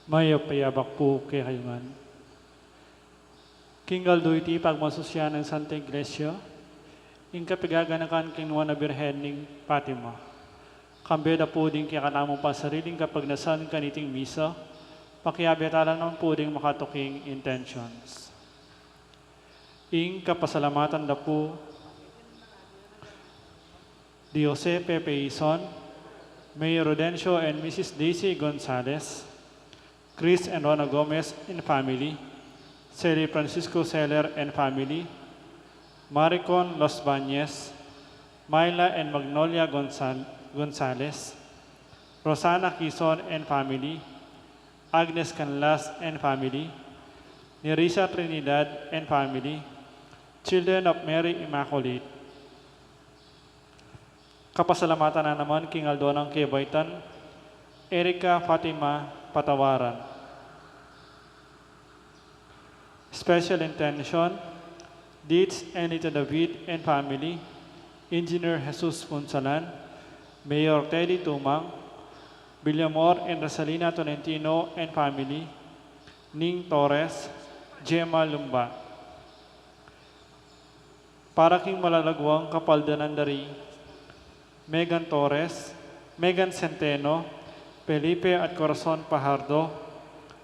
Mayo payabak po kay kayungan. Kingal do iti pagmasusya ng Santa Iglesia, in kapigaganakan kinuha na birhen ng Fatima. Kambeda po din kaya kanamong pasariling kapag nasan kaniting misa, pakiabetala ng po din makatuking intentions. In kapasalamatan na po, Jose Pepe Ison, Mayor Rodencio and Mrs. Daisy Gonzalez, Chris and Rona Gomez and family, Sally Francisco Seller and family, Maricon Los Bañez, Myla and Magnolia Gonzalez, Rosana Quezon and family, Agnes Canlas and family, Nerissa Trinidad and family, Children of Mary Immaculate. Kapasalamatan na naman King Aldonang Kebaitan, Erika Fatima Patawaran. Special intention, Deeds Anita David and family, Engineer Jesus Punsalan, Mayor Teddy Tumang, Villamor and Rosalina Tolentino and family, Ning Torres, Gemma Lumba. Para king malalagwang kapaldanan dari, Megan Torres, Megan Centeno, Felipe at Corazon Pajardo,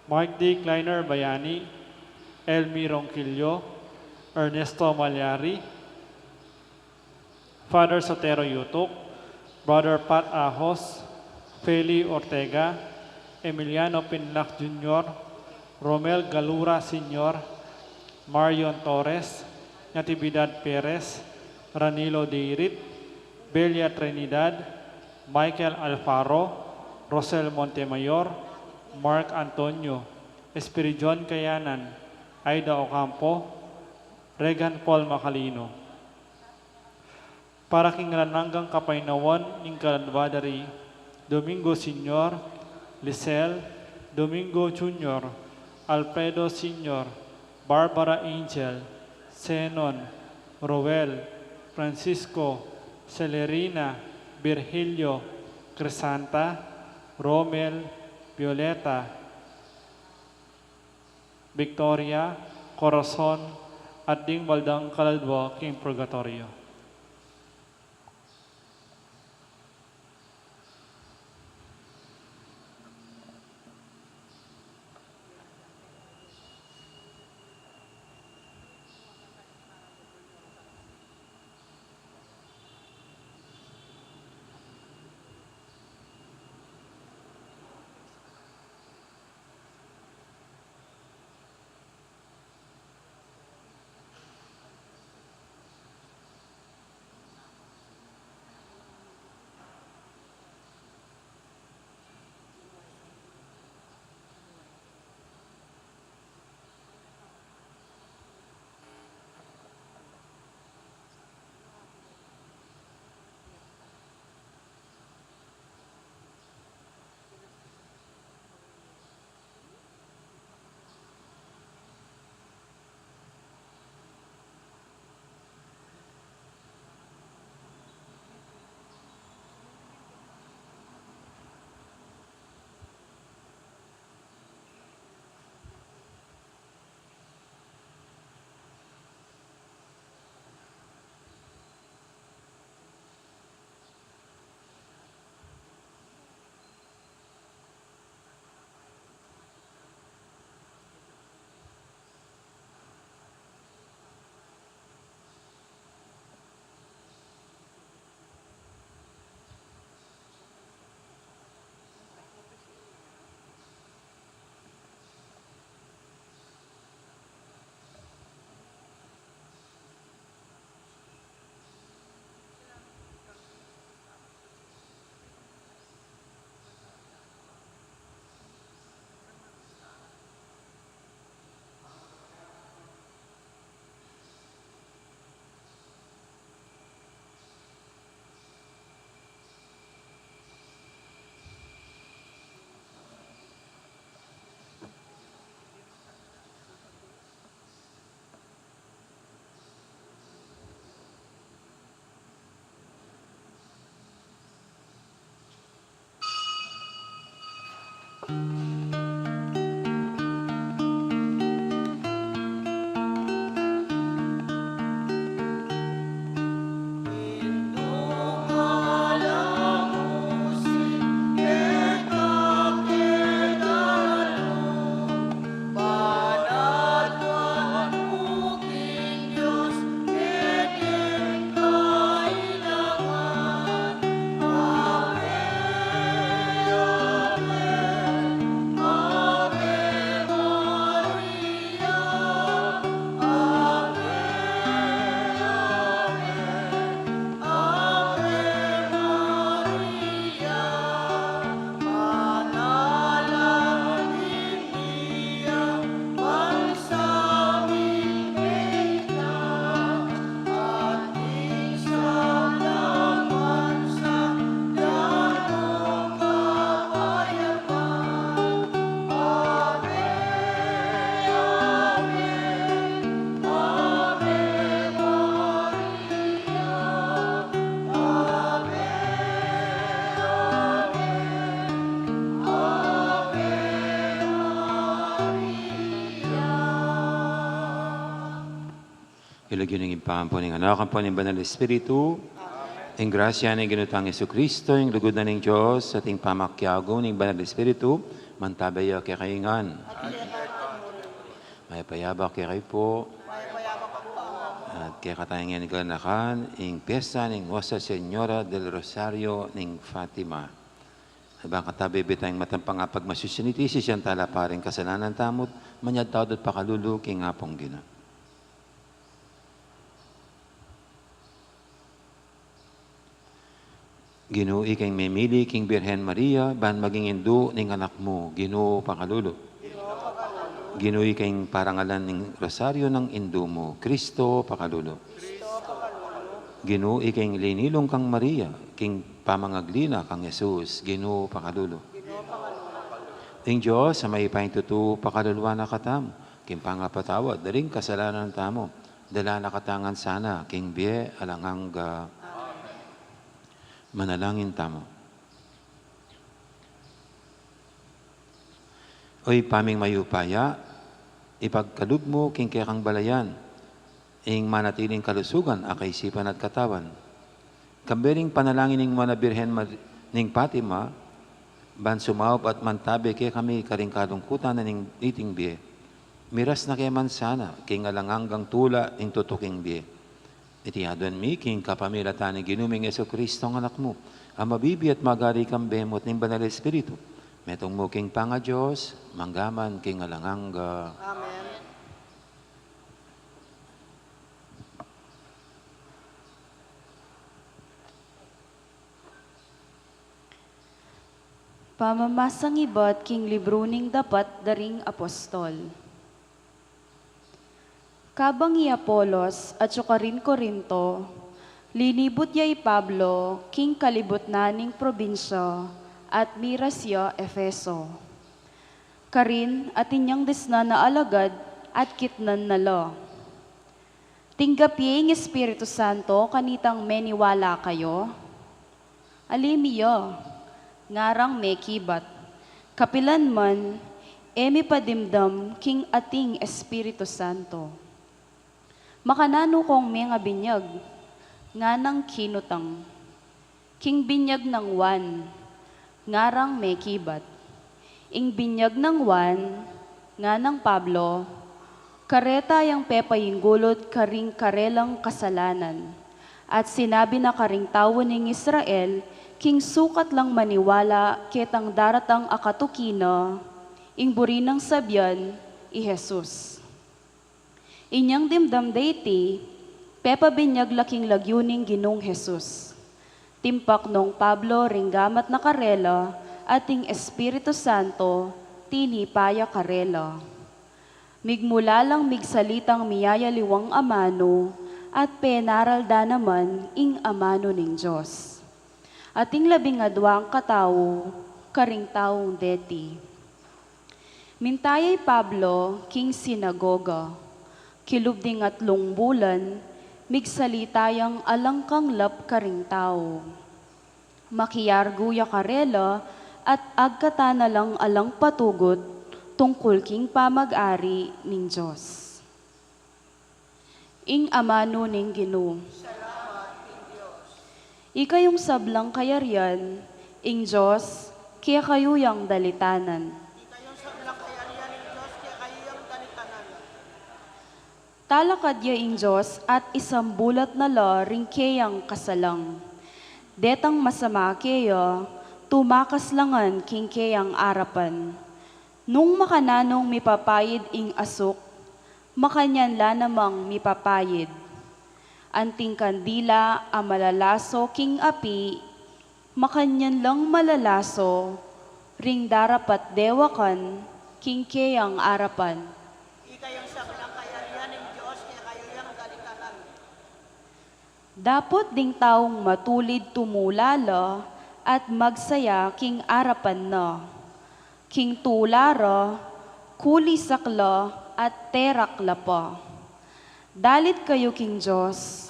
Mark D. Kleiner Bayani, Elmi Ronquillo, Ernesto Malyari, Father Sotero Yutuk, Brother Pat Ahos, Feli Ortega, Emiliano Pinlac Jr., Romel Galura Sr., Marion Torres, Natividad Perez, Ranilo Deirit, Belia Trinidad, Michael Alfaro, Rosel Montemayor, Mark Antonio, Espiridion Kayanan, Aida Ocampo, Regan Paul Macalino. Para kingalananggang kapainawan ng kalanwadari, Domingo Sr., Lisel, Domingo Jr., Alfredo Sr., Barbara Angel, Zenon, Roel, Francisco, Celerina, Virgilio, Crisanta, Romel, Violeta, Victoria, Corazon, at ding baldang kaladwa king purgatorio. Ilagyan ng impampo ng anak, ang po ng Banal Espiritu, ang grasya ng ginutang Yesu Kristo, ang lugod na ng Diyos, at ang pamakyago ng Banal Espiritu, mantabaya kay kaingan. May payabak kay kayo po. At kaya katayangan ng kalanakan, ang piyesta ng Nuestra Señora del Rosario ng Fatima. Habang katabi bitayang matampang apag masusuniti, si siyang tala paring kasalanan tamot, manyad tao at pakalulu, king apong gina. Ginoo ikang memili, king Birhen Maria, ban maging indo ng anak mo, Ginoo pakalulo. Ginoo ikang parangalan ng rosaryo ng indo mo, Kristo pakalulo. Ginoo ikang linilong kang Maria, king pamangaglina kang Jesus, Ginoo pakalulo. Ing Diyos sa may pahintutu pakaluluwa na katam, king pangapatawad, daring kasalanan tamo, dala na katangan sana, king biye alangang manalangin tamo. Oy paming mayupaya, ipagkalug mo king kang balayan, ing manatiling kalusugan, akaisipan at katawan. Kambering panalangin ng mga Birhen ning Fatima, ban sumaup at mantabi kay kami karing kalungkutan na ning iting biye. Miras na kay man sana, king alanganggang tula ing tutuking biye. Itihadon mi, king kapamilatan ni ginuming Yesu Kristo ang anak mo, ang mabibi at magari kang bemot ng Banal Espiritu. Metong mo king panga Diyos, manggaman king alangangga. Amen. Pamamasang ibat king libro ning dapat daring apostol. Kabang i Apolos at sukarin Korinto, linibot yay Pablo, king kalibot na ning probinsya, at mirasya Efeso. Karin at inyang desna na alagad at kitnan nala. Tinggapye ng Espiritu Santo kanitang meniwala kayo. Alimiyo, ngarang mekibat, kapilan man, emi padimdam king ating Espiritu Santo. Makanano kong mga binyag, nga ng kinutang, king binyag ng wan, ngarang mekibat, ing binyag ng wan, nga ng Pablo, kareta yang pepaying gulot karing karelang kasalanan, at sinabi na karing tao ng Israel, king sukat lang maniwala ketang daratang akatukina, ing buri ng sabyan, i Jesus. Inyang dimdam dayti, pepa binyag laking lagyuning ginong Jesus. Timpak nung Pablo ringgamat na karela, ating Espiritu Santo, tinipaya karela. Migmula lang migsalitang miyaya liwang amano, at penaralda naman ing amano ning Diyos. Ating labingadwang katao, karing taong deti. Mintayay Pablo, king sinagoga, kilubding at bulan, migsalitayang alangkang lap karing tao. Makiyarguya karela at agkatana lang alang patugot tungkol king pamag-ari ning Diyos. Ing amano ning Ginoo. Ikayong sablang kayarian, ing Diyos, kaya kayo yang dalitanan. Ikayong sablang kayarian ng Diyos, kaya kayo yung dalitanan. Talakad ya ing Diyos at isang bulat na la ring kayang kasalang. Detang masama kaya, tumakas langan king kayang arapan. Nung makananong mipapayid ing asok, makanyan la namang mipapayid. Anting kandila ang malalaso king api, makanyan lang malalaso, ring darapat dewakan, king kayang arapan. Ikayong sablang kayarian ng Diyos, kaya kayo yung dalitanan. Dapot ding taong matulid tumulala at magsaya king arapan na. King tulara, kulisakla at terakla pa. Dalit kayo king Diyos,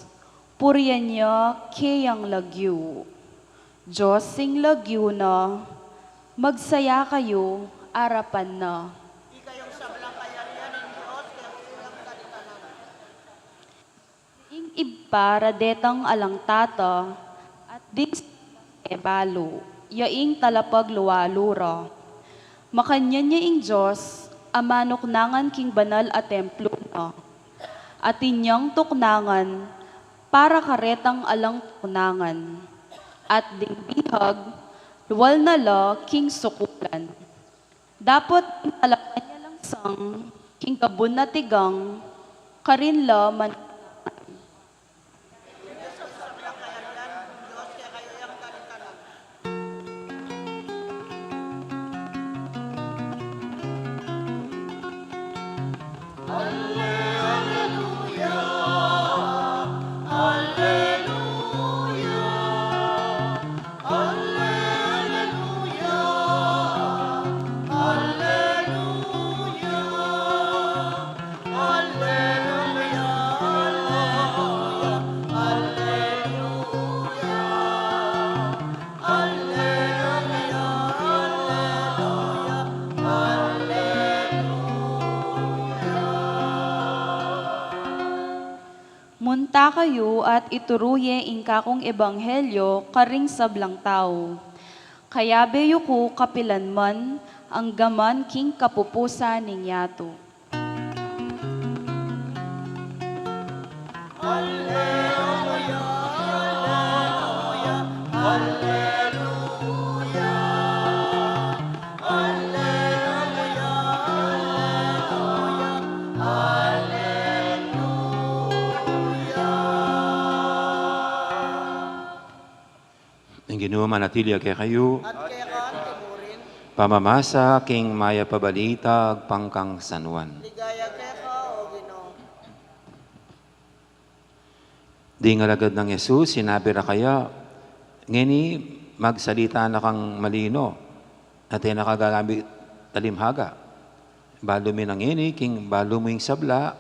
puriyan niya kayang lagyo. Diyos sing lagyo na, magsaya kayo arapan na. Ikayong sablang kayarian ng Diyos, kaya kayo yung dalitanan. ibara detang alang tata, at ding balo, yaing talapag luwalura. Makanyan niya ing Diyos, amanok nangan king banal at templo na, at inyang tuknangan, para karetang alang tuknangan, at ding bihag, luwal na la king sukulan. Dapat talakan niya lang sang, king kabun na tigang, karin la man Sa walang kaharian ng Diyos, kaya kayo yung galit-galit. munta kayo at ituruye ingkakong ebanghelyo karing sablang tao. Kaya beyo ko kapilan man ang gaman king kapupusa ning yato. Ang Ginoo manatili kay kayo, At kaya ka, timurin, pamamasa king maya pabalitag pangkang sanwan. ligaya kaya ka, o Ginoo. Di nga lagad ng Yesus, sinabi ra kaya, ngini magsalita na kang malino, at nakagagamit talimhaga. Balo mi ng ngini, king balo mo yung sabla,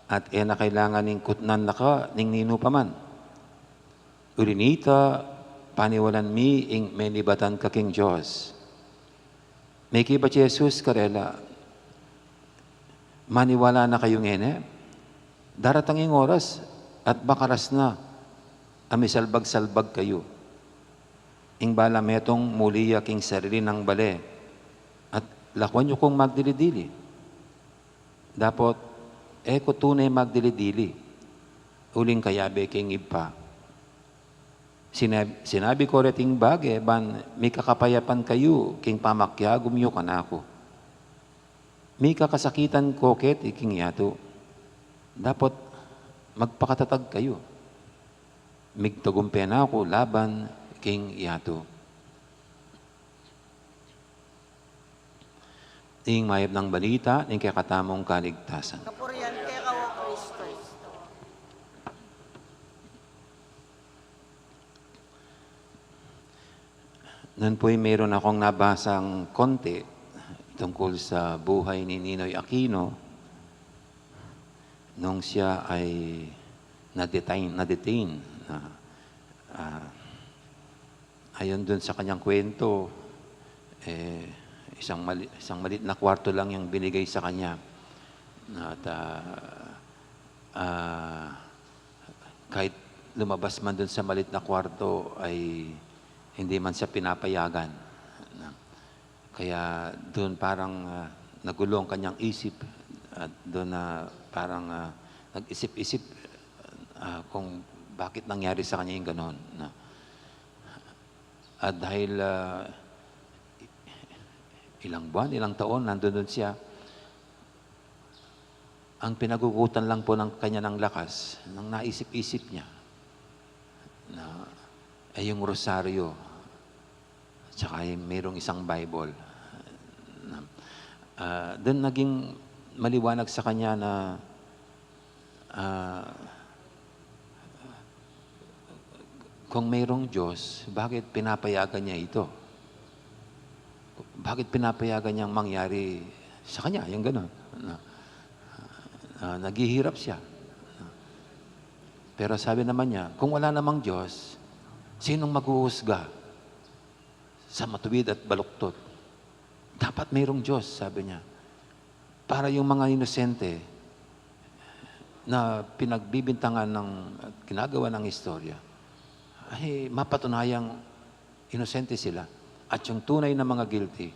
at na kailangan ning kutnan na ka, ning nino pa man. Ulinita, paniwalan mi ing menibatan ka king Diyos. May kiba si Jesus karela, maniwala na kayo ngene, daratang ing oras, at bakaras na, amisalbag-salbag kayo. Ing bala metong muliya king sarili ng bale, at lakwan nyo kong magdilidili. Dapat, ko tunay magdilidili, uling kayabe king ipa. Sinabi ko reting bagay, ban may kakapayapan kayo, king pamakyagom yo kanako. May kakasakitan ko ket iking yato. Dapat magpakatatag kayo. Migtagumpen ako laban king yato. Ing mayab ng balita, ing kakatamong kaligtasan. Kapurihan kaya ka, o Kristo. Noon po'y meron akong nabasang konti tungkol sa buhay ni Ninoy Aquino nung siya ay na-detain ayon dun sa kanyang kwento, isang malit na kwarto lang yung binigay sa kanya. At kahit lumabas man dun sa malit na kwarto ay hindi man siya pinapayagan. Kaya doon parang nagulo ang kanyang isip at doon na parang nag-isip-isip kung bakit nangyari sa kanya yung ganon. At dahil ilang buwan, ilang taon, nandun siya, ang pinagugutan lang po ng kanya ng lakas, nang naisip-isip niya, ay yung rosaryo, tsaka mayroong isang Bible. Doon naging maliwanag sa kanya na kung mayroong Diyos, bakit pinapayagan niya ito? Bakit pinapayagan niyang mangyari sa kanya? Yung gano'n. Naghihirap siya. Pero sabi naman niya, kung wala namang Diyos, sinong mag-uusga sa matuwid at baluktot? Dapat mayroong Diyos, sabi niya. Para yung mga inosente, na pinagbibintangan ng ginagawa ng istorya, ay mapatunayang inosente sila. At yung tunay na mga guilty,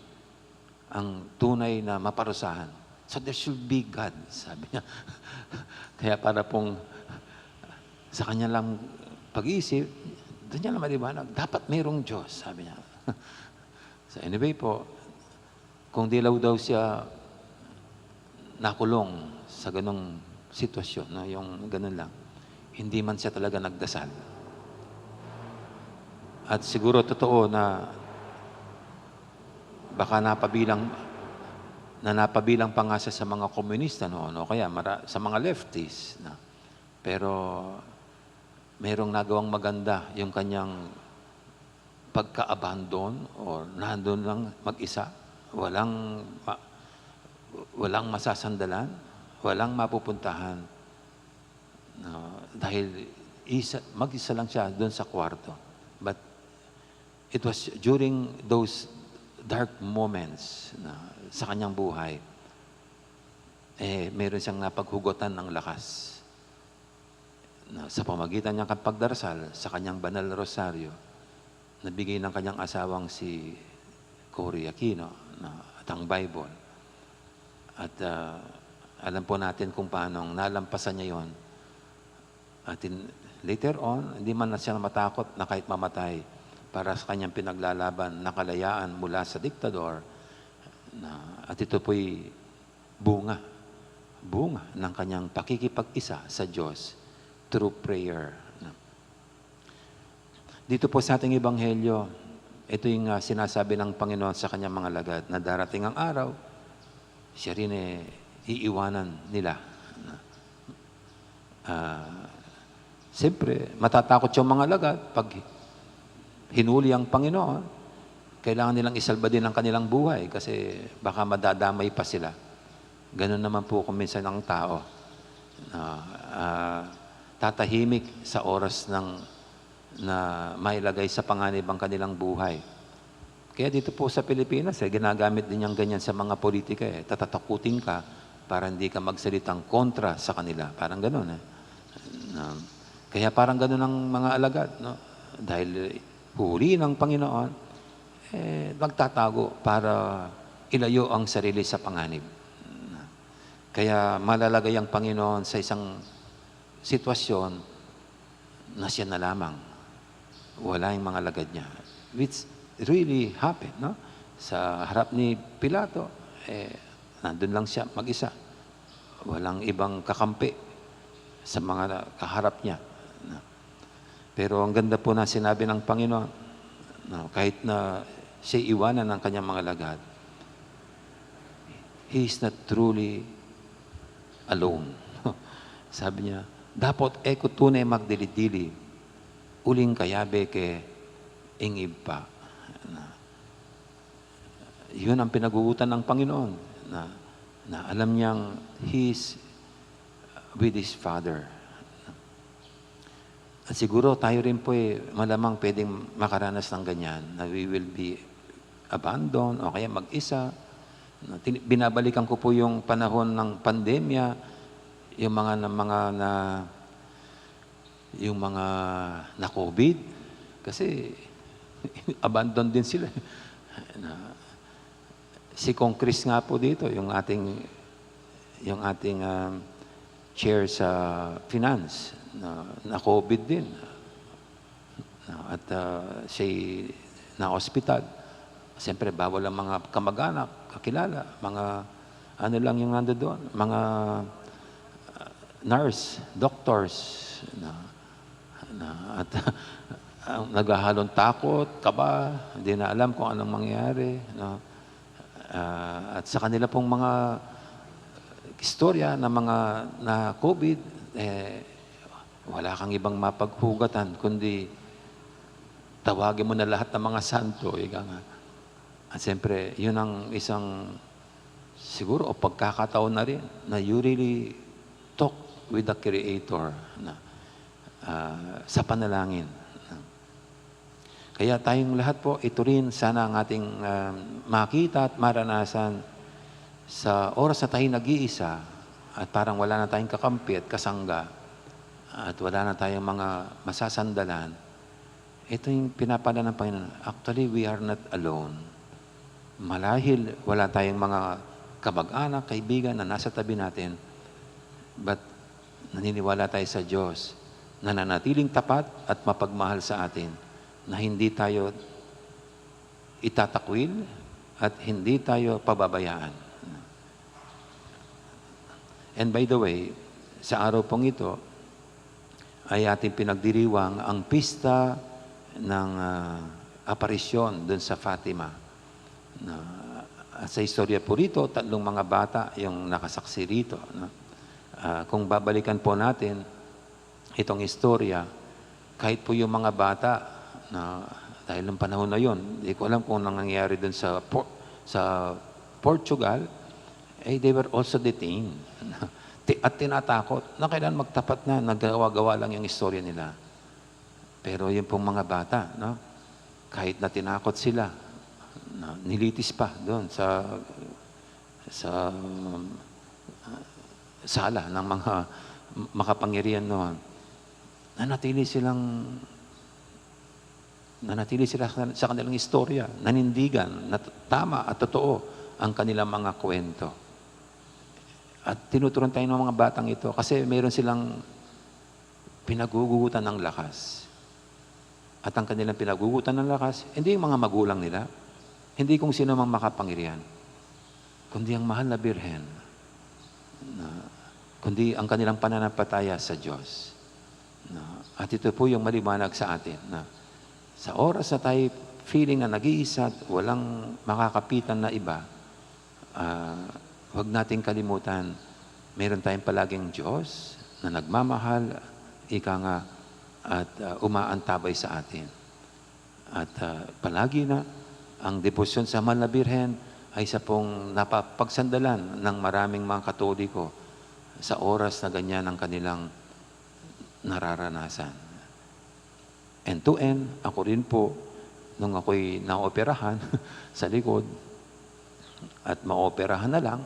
ang tunay na maparusahan. So there should be God, sabi niya. Kaya para pong sa kanya lang pag-iisip, doon niya lang maliwanag, dapat mayroong Diyos, sabi niya. So anyway po, kung dilaw daw siya nakulong sa ganong sitwasyon, no, yung ganon lang, hindi man siya talaga nagdasal. At siguro totoo na baka napabilang pa nga siya sa mga komunista noon, o kaya sa mga lefties. Na. Pero mayroong nagawang maganda yung kanyang pagka-abandon o nandun lang mag-isa, walang masasandalan, walang mapupuntahan. Dahil mag-isa lang siya doon sa kwarto. But it was during those dark moments na sa kanyang buhay, meron siyang napaghugutan ng lakas. Na sa pamagitan niyang pagdarasal sa kanyang banal na rosaryo, nabigay ng kanyang asawang si Cory Aquino at ang Bible. At alam po natin kung paano nalampasan niya yon. At later on, hindi man na siya matakot na kahit mamatay para sa kanyang pinaglalaban na kalayaan mula sa diktador. At ito po'y bunga ng kanyang pakikipag-isa sa Diyos through prayer. Dito po sa ating Ebanghelyo, ito yung sinasabi ng Panginoon sa kanyang mga lagad na darating ang araw, siya rin iiwanan nila. Siyempre, matatakot yung mga lagad pag hinuli ang Panginoon, kailangan nilang isalba din ang kanilang buhay kasi baka madadamay pa sila. Ganun naman po kung minsan ang tao. Tatahimik sa oras na mailagay sa panganib ang kanilang buhay. Kaya dito po sa Pilipinas, ginagamit din yung ganyan sa mga politika. Tatatakutin ka para hindi ka magsalitang kontra sa kanila. Parang gano'n. Kaya parang gano'n ang mga alagad. No? Dahil huli ng Panginoon, magtatago para ilayo ang sarili sa panganib. Kaya malalagay ang Panginoon sa isang sitwasyon na siya na lamang. Wala yung mga lagad niya. Which really happened, no? Sa harap ni Pilato, nandun lang siya mag-isa. Walang ibang kakampi sa mga kaharap niya. Pero ang ganda po na sinabi ng Panginoon, kahit na siya iwanan ng kanyang mga lagad, He is not truly alone. Sabi niya, dapat eko tunay magdilidili, uling kayabe ke ingib pa. Yun ang pinagugutan ng Panginoon, na alam niyang He is with His Father. At siguro tayo rin po malamang pwedeng makaranas ng ganyan, na we will be abandoned o kaya mag-isa. Binabalikan ko po yung panahon ng pandemya, yung mga na COVID, kasi abandon din sila. Si Kong Chris nga po dito, yung ating chair sa finance, na COVID din. At siya na-hospital. Siyempre, bawal ang mga kamag-anak, kakilala, mga ano lang yung nando doon, mga nurse, doctors, at naghahalong takot, kaba, hindi na alam kung anong mangyayari. At sa kanila pong mga istorya na COVID, wala kang ibang mapaghugatan, kundi tawagin mo na lahat ng mga santo. At siyempre, yun ang isang siguro o pagkakataon na rin na you really talk with the Creator sa panalangin. Kaya tayong lahat po, ito rin sana ang ating makita at maranasan sa oras na tayo nag-iisa at parang wala na tayong kakampi at kasangga, at wala na tayong mga masasandalan, ito yung pinapala ng Panginoon. Actually, we are not alone. Malahil wala tayong mga kamag-anak, kaibigan na nasa tabi natin, but naniniwala tayo sa Diyos na nanatiling tapat at mapagmahal sa atin, na hindi tayo itatakwil at hindi tayo pababayaan. And by the way, sa araw pong ito, ay ating pinagdiriwang ang pista ng aparisyon dun sa Fatima. Sa istorya po rito, 3 mga bata yung nakasaksi rito. Kung babalikan po natin itong istorya, kahit po yung mga bata na dahil ng panahon na yon, hindi ko alam kung nangyayari dun sa Portugal, they were also detained. At tinatakot na kailan magtapat na, nagawa-gawa lang yung istorya nila. Pero yung pong mga bata, kahit na tinakot sila, nilitis pa doon sa sala ng mga makapangyarihan noon, nanatili sila sa kanilang istorya, nanindigan, na tama at totoo ang kanilang mga kwento. At tinuturuan tayo ng mga batang ito kasi mayroon silang pinagugutan ng lakas. At ang kanilang pinagugutan ng lakas, hindi yung mga magulang nila, hindi kung sino mang makapangyarihan, kundi ang mahal na Birhen, kundi ang kanilang pananampalataya sa Diyos. At ito po yung maliwanag sa atin na sa oras na tayo feeling na nag-iisa at walang makakapitan na iba, huwag nating kalimutan, meron tayong palaging Diyos na nagmamahal, ika nga, at umaantabay sa atin. At palagi na, ang debosyon sa mahal na Birhen ay isa pong napapagsandalan ng maraming mga Katoliko sa oras na ganyan ang kanilang nararanasan. And to end, ako rin po, nung ako'y naoperahan sa likod, at maoperahan na lang,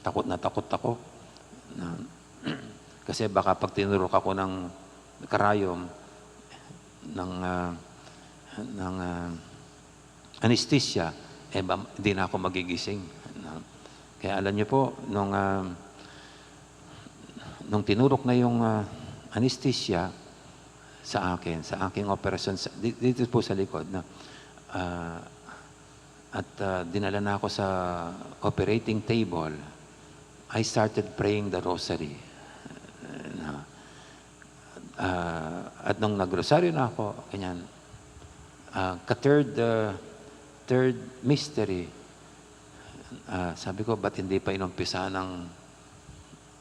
takot na takot ako. Kasi baka pag tinurok ako ng karayom, ng anesthesia, hindi na ako magigising. Kaya alam niyo po, nung tinurok na yung anesthesia sa aking operasyon, dito po sa likod, at dinala na ako sa operating table, I started praying the rosary. At nung nagrosaryo na ako, ganyan, third mystery, sabi ko, ba't hindi pa inumpisahan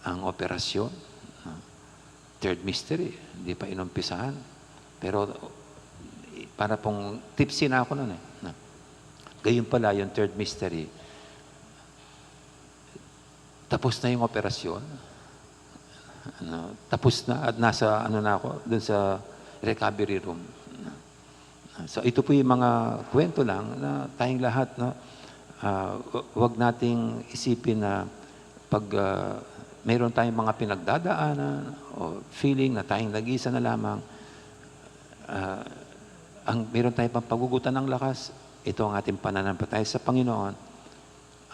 ang operasyon? Third mystery, hindi pa inumpisahan. Pero para pong tipsy na ako nun eh. Gayon pala yung third mystery. Tapos na yung operasyon. Tapos na at nasa na ako dun sa recovery room. So ito po yung mga kwento lang na tayong lahat, huwag nating isipin na pag mayroon tayong mga pinagdadaanan o feeling na tayong nag-iisa na lamang, mayroon tayong pampagugutan ng lakas, ito ang ating pananampalataya sa Panginoon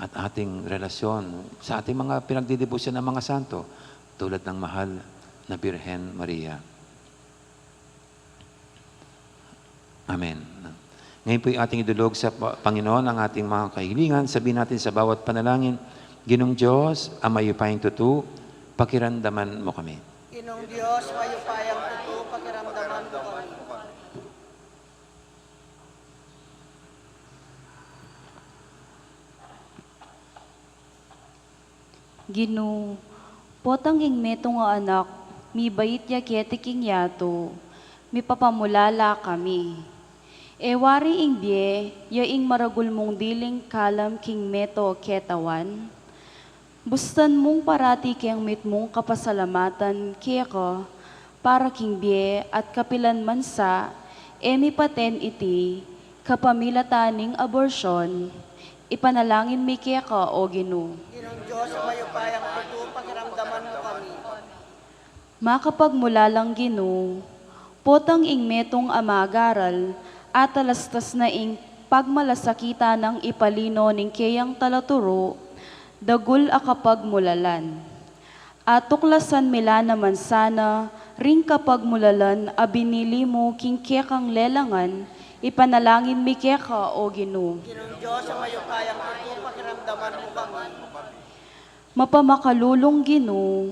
at ating relasyon sa ating mga pinagdidebosyon ng mga santo tulad ng mahal na Birhen Maria. Amen. Ngayon po yung ating idulog sa Panginoon ang ating mga kahilingan. Sabihin natin sa bawat panalangin, Ginong Diyos, ang mayupayang tutu, pakiramdaman mo kami. Ginong Diyos, mayupayang tutu, pakiramdaman mo kami. Gino, potang ing meto nga anak, mi bayit ya ketiking yato, mi papamulala kami. Ewari ing die, ya ing maragul mong diling kalam king meto ketawan. Bustan mong parati kayang mit mong kapasalamatan kaya ko, para king bie at kapilan mansa, emi paten iti, kapamilataning abortion, ipanalangin mi kaya ka o Gino. Ginong Diyos, mayupayang tutu, pakiramdaman Makapagmula lang Ginoo, potang ing metong amagaral, at alastas na ing pagmalasakita ng ipalino ning kayang talaturo, dagul akapagmulalan. At tuklasan mila naman sana, ring kapagmulalan abinili mo king kekang lelangan, ipanalangin mi keka o Ginoo. Ginong Diyos, sa mayupayang ito, pakiramdaman mo kami. Mapamakalulong Ginoo,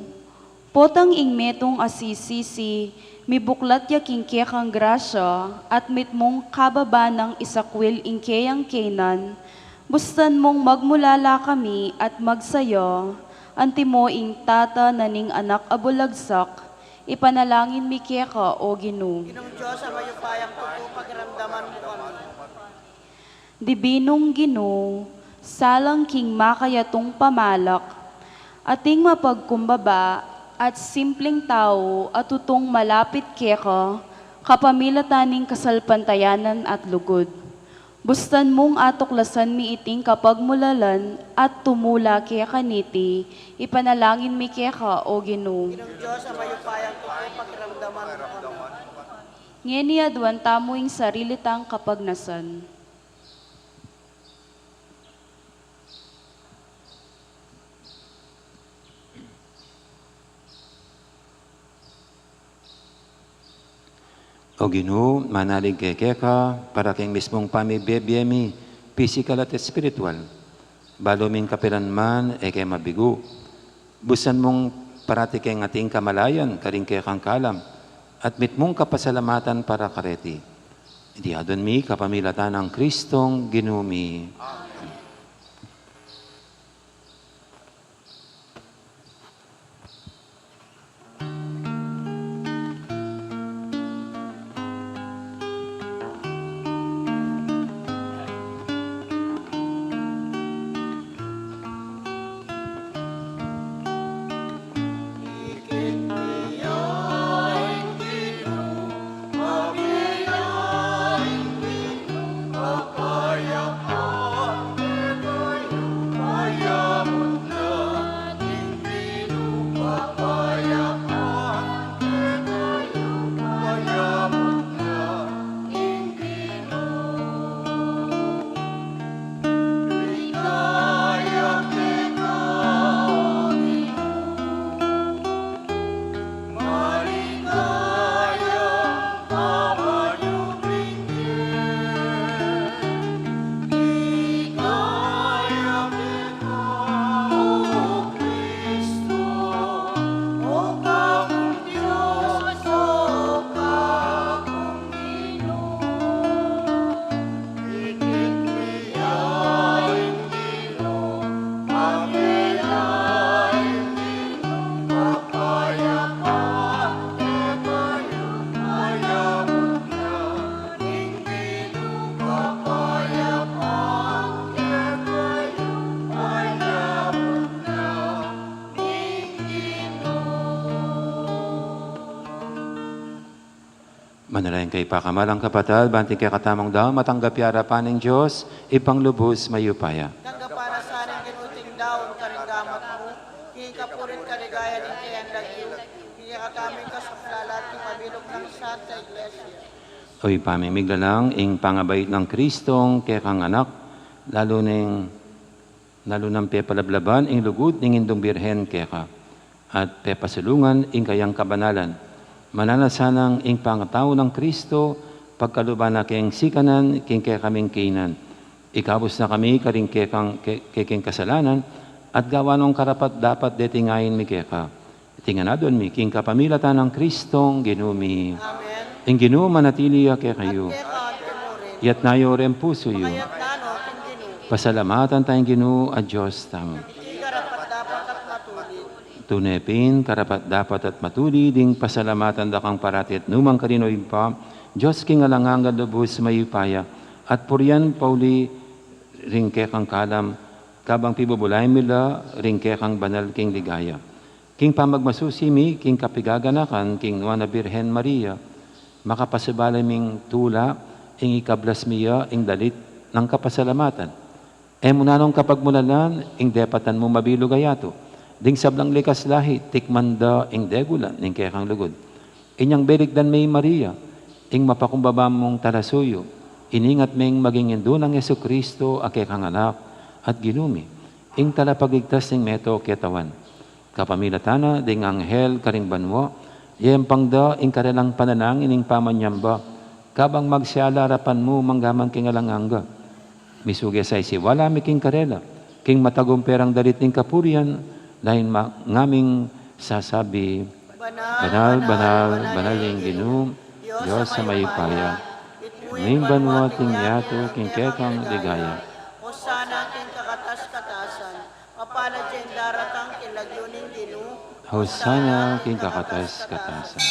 potang ing metong asisisi, mibuklat ya king kekang grasya, at mitmong kababa ng isakwil ing keyang kenan, bustan mong magmulala kami at magsaya, antimo ing tata naning anak abulagsak, ipanalangin mi keka o Ginoo. Ginong Diyos, sa mayupayang ito, pakiramdaman mo kami. Dibinong Ginoo, salang king makayatong pamalak, ating mapagkumbaba at simpleng tao at tutong malapit keka, kapamilataning kasalpantayanan at lugod. Bustan mong atuklasan mi iting kapagmulalan at tumula kaya kaniti, ipanalangin mi keka o Ginoo. Ginong Diyos, sa mayupayang ito, pakiramdaman mo kami. Ngeni adwan tamo ing sarilitang kapagnasan. O Ginoo, manalig kay keka, para kang mismong pamibiyemi, physical at spiritual. Baluming kapiran man, kay mabigo. Busan mong parati kay ating kamalayan, karing kay kang kalam, at mitmong kapasalamatan para kareti. Di adon mi, kapamilatan ng Kristong ginumi. Manalayan kay pakamalang kapatid, banting kay katamang daw, matanggap yarapan ng Diyos, ipanglubos mayupaya. Nangga para sa aning ginuting daon karinggamat mo, hikapulit kaligayan ng kayang lagyo, hiya kaming kasuklalat, mabilog ng Santa Iglesia. Oy, pamimigla lang, ing pangabait ng Kristong kay kang anak, lalo ng pepalablaban, ing lugod, ing indong birhen kay ka, at pepasulungan, ing kayang kabanalan. Mananasanang ing pangatao ng Kristo, pagkaluban na kayang sikanan, king kaya kaming kinan. Ikabos na kami, karing kayang kasalanan, at gawa nung karapat dapat detingayin mi kaya. Tinganadon mi, king kapamilatan ng Kristong ginumi. Amen. Ing ginoo manatili kaya kayo. Kaya tinurin, Yat nayo rin puso yo. kayat nano, king ginu, Pasalamatan tayong ginoo at Diyos tamo. iti karapat dapat at matulit. Tunepin, karapat dapat at matuli, ding pasalamatan da kang parati at numang karinoy pa, Diyos king alangang lubos mayupaya, at purian pauli ringke kang kalam, kabang pibubulay mila, ringke kang banal king ligaya. King pamagmasusimi, king kapigaganakan, king Nuana Birhen Maria, makapasibalay ming tula, ing ikablas miya, ing dalit ng kapasalamatan. E munanong kapagmulalan, ing depatan mo mabilugayato, Ding sablang likas lahi, tikmanda ing degulan, ning kekang lugod. Inyang belikdan may Maria, ing mapakumbaba mong talasuyo, iningat ming maging indunang Yesu Kristo, akekang anak, at ginumi, ing talapagigtas ning meto ketawan. Kapamilatana, ding anghel, karing banwa, yempangda, ing karelang pananangin, ing pamanyamba, kabang magsialarapan mo, manggamang kingalanganga. Misugi say si wala miking karela, king matagumperang dalit ning kapurian, lain ngaming sasabi, banal, banal, banal ing ginum, Diyos sa mayupaya, ning banwa ting yato, king kekang ligaya. Hosana king kakatas-katasan, mapalad yung daratang kilagluning ginu. Hosana king kakatas-katasan.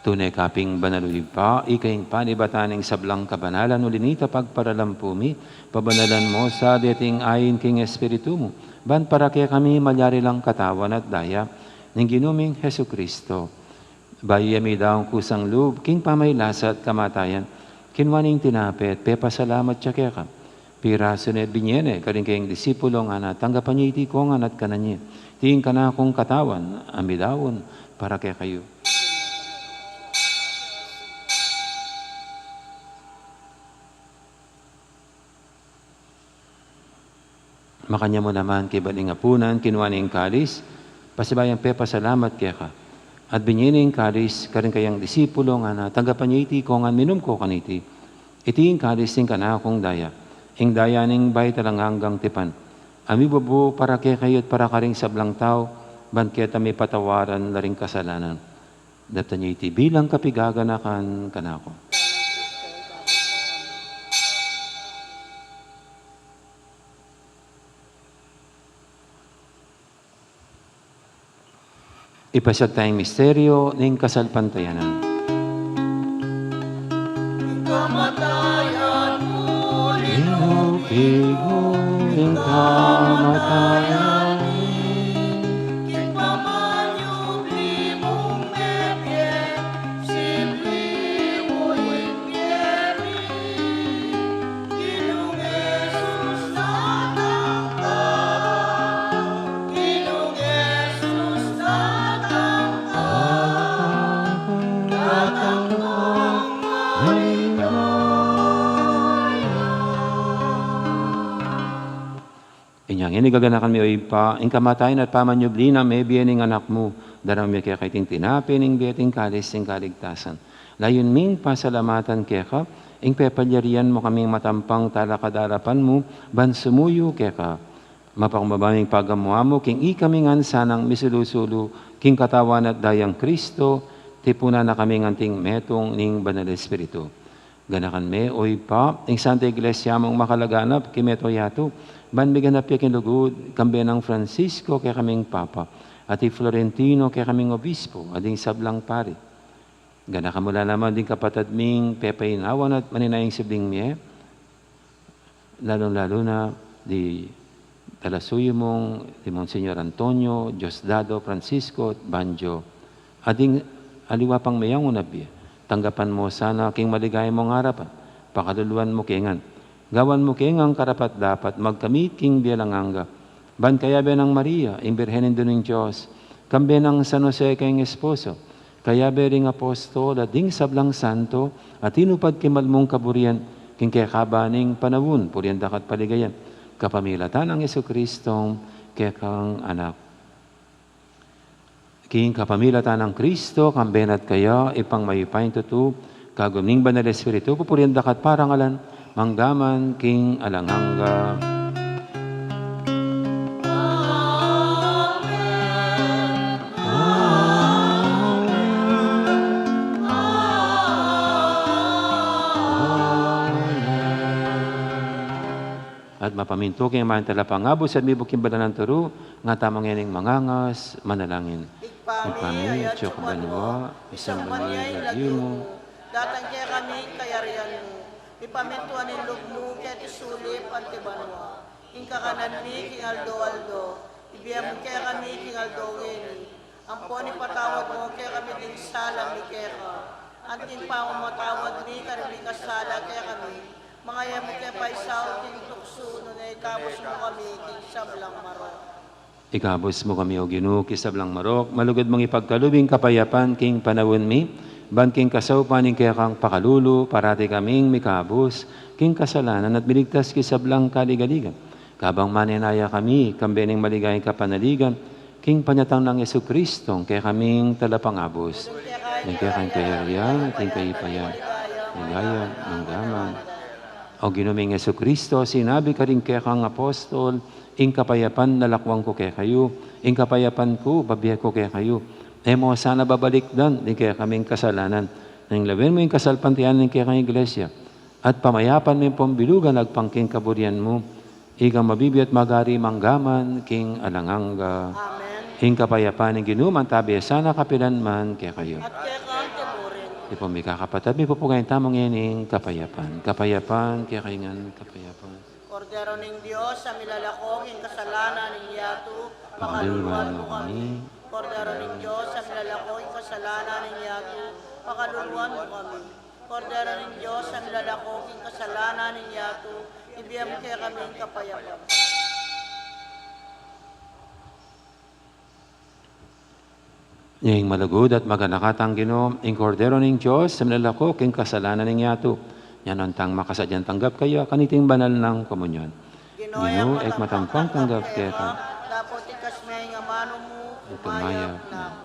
Tunay kaping banaluig pa, ikaing panibataning sablang kabanalan ulinita pagparalampumi, pabanalan mo sa dating ayin king Espiritu mo, ban para kaya kami malyari lang katawan at daya, ng ginuming Hesu Kristo. Bayami daw kusang loob, king pamaylasa at kamatayan, kinwaning tinapet, pepasalamat siya kaya ka. Piraso na binyene, karing kayong disipulo nga na, tanggapan niya iti ko nga at kananya. Tingin ka na akong katawan, amidawon, para kaya kayo. Makanya mo naman kay balingapunan, kinuwaning kalis, pasibayang pepa salamat kaya ka. At binyining kalis, karing kayang disipulo nga na, tanggapan niya iti ko nga minum ko kaniti. Itiing kalis ting kana akong daya. Ing daya ning bay talang hanggang tipan. Ami bubo para kaya kayo at para karing sablang tao, banketa may patawaran laring kasalanan. Data niya iti bilang kapigaganakan kanako. Ipasag tayong misteryo ng kasalpantayanan. Kamatayan mo, Inupigo ng kamatayan. Kipamanyubli mong bebye, simple mo impyeri. Ginong Jesus tatangka, Ginong Jesus tatangka, tatangkang Inyang inigaganakan mi oy pa, ing kamatayan at pamanyubli na may biyening anak mo, darang mi kaya kaiting tinapin, ing biyeting kalis, ing kaligtasan. Layon ming pasalamatan kaya ka, ing pepalyarian mo kaming matampang talakadarapan mo, ban sumuyo kaya ka. Mapakumbabaming pagamuha mo, king ikaming sanang misulusulu, king katawan at dayang Kristo, tipuna na kaming anting metong ning banal Espiritu. Ganakan me, oy pa, ing Santa Iglesia mong makalaganap, kimeto yato, ban miganap ya kinugod, kambe ng Francisco kaya kaming Papa, at Florentino kaya kaming Obispo, ading sablang pari. Ganakan mula naman din kapatid ming pepainawan at maninayang sibling miye, lalong-lalo na di talasuyo mong di Monsignor Antonio, Diosdado, Francisco, at Banjo, ading aliwa pang mayang unabi, tanggapan mo sana king maligay mong harapan, pakaluluan mo kingan. Gawan mo kingang karapat dapat magkamit king bialanganga. Ban kaya be ng Maria, imbirhenin doon ng Diyos, kambe ng San Jose kayong esposo, kaya be ring apostol at ding sablang santo, at inupad kimalmong kaburian, king kaya kabaning panawun, purian dakat paligayan, kapamilatan ng Yesu Kristong kekang anak. King kapamilatan ng Kristo, kambenat kaya, ipang mayupayin tutu, kagumning banal Espiritu, pupurian dakat parangalan, manggaman king alanganga. At mapaminto kayong mga talapangabos at mibuk yung bala ng turo, nga tamang yaning mangangas, manalangin. Ipami, at siyok banwa, isang banway lagyo mo, datang kaya kami kayarian mo. Ipamintuan ng loob mo, kaya tisulip at tibanwa. Ing kakanan ni, king Aldo, ibiyam mo kaya kami, king Aldo Ngeni. Ang po ni patawad mo, kaya kami din salam ni Keka. Anting pa mo matawad ni, karibing kasala, kaya kami. Mga yamo kaya pa isaw, king tukso, nunay kapos mo kami, king sablang maro. Ikabos mo kami o Ginoo kisablang marok, malugod mong ipagkalubing kapayapan king panawon mi, ban king kasaupan ning kaya kang pakalulu, parati kaming mikabos, king kasalanan at biligtas kisablang kaligaligan. Kabang maninaya kami, kambening maligayang kapanaligan, king panyatang ng Yesu Kristong, kaya kaming talapangabos. Ning kaya kang kayariyan, king kayipayan, ligaya, manggaman. O ginuming Yesu Kristo, sinabi ka rin kaya kang apostol, ing kapayapan nalakwang ko kaya kayo, ing kapayapan ko, babiya ko kaya kayo. Mo sana babalik dan, ning kaya kaming kasalanan. Nang lawin mo yung kasalpantian ning kaya kang iglesia. At pamayapan mo yung pambilugan, agpangking kaburian mo. Igang mabibiyat magari manggaman, king alanganga. Amen. Ing kapayapan ng ginuman, tabi sana kapilan man kaya kayo. At kaya kang tiburin. Di po may kakapatid, may pupugayin tamang yan ing kapayapan. Kapayapan, kaya kayo nga kapayapan. Kordero ng Diyos, sa milalakong yung kasalanan ng yato, Pakaluluan pakaluluan mo mo kami. kami. Kordero ng Diyos, sa milalakong yung kasalanan ng yato, pakaluluan mo kami. Kordero ng Diyos, sa milalakong yung kasalanan ng yato, ibiyam kaya kami yung kapayapan. Yung malagod at maganakatang Ginoo, ing kordero ng Diyos, sa milalako, king kasalanan ng yato. Yan ang tang makasadyan tanggap kayo, kaniting banal ng komunyon. Ginoo, ek matampang tanggap kayo. Dapat ikas may nga mano mo, Tumayab umayab na.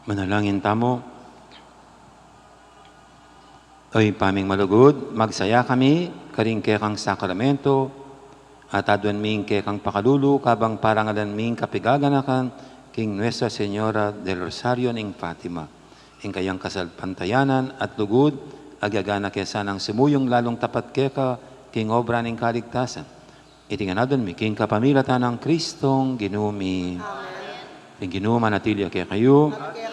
Manalangin tamo. Oy paming malugod, magsaya kami, karing kekang sakramento, at adwan ming kekang pakalulu, kabang parangalan ming kapigaganakan, King Nuestra Señora del Rosario ning Fatima. Ing kayang kasalpantayanan at lugod, agagana kesa ng sumuyong lalong tapat keka, king obra ning kaligtasan. Itinganadon mi, king kapamilatan ng Kristong ginumi. Amen. Ing ginuma natilya kaya kayo. At kaya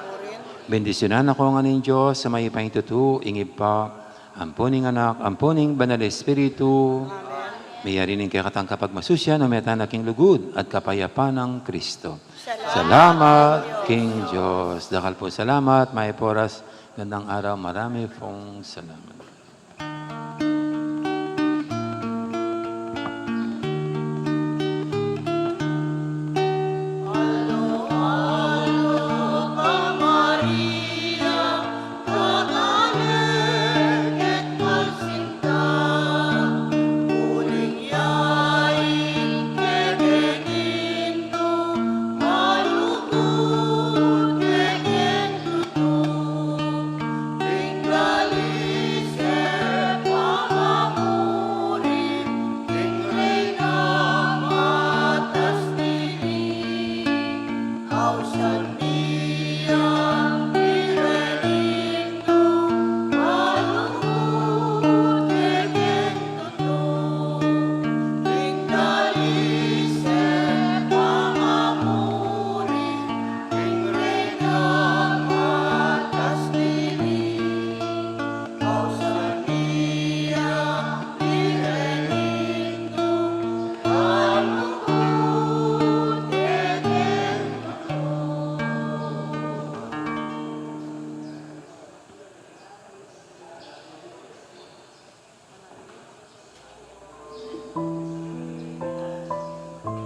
tiburin. Bendisyonan ako ng Diyos sa may pahitutu, ingib pa, ampuning anak, ampuning banal Espiritu, Amen. mayari ning kakatang kapag masusya na metanaking lugod at kapayapaan ng Kristo. Salamat, Salamat, King Diyos. Dakal po salamat, may poras, gandang araw, marami pong salamat.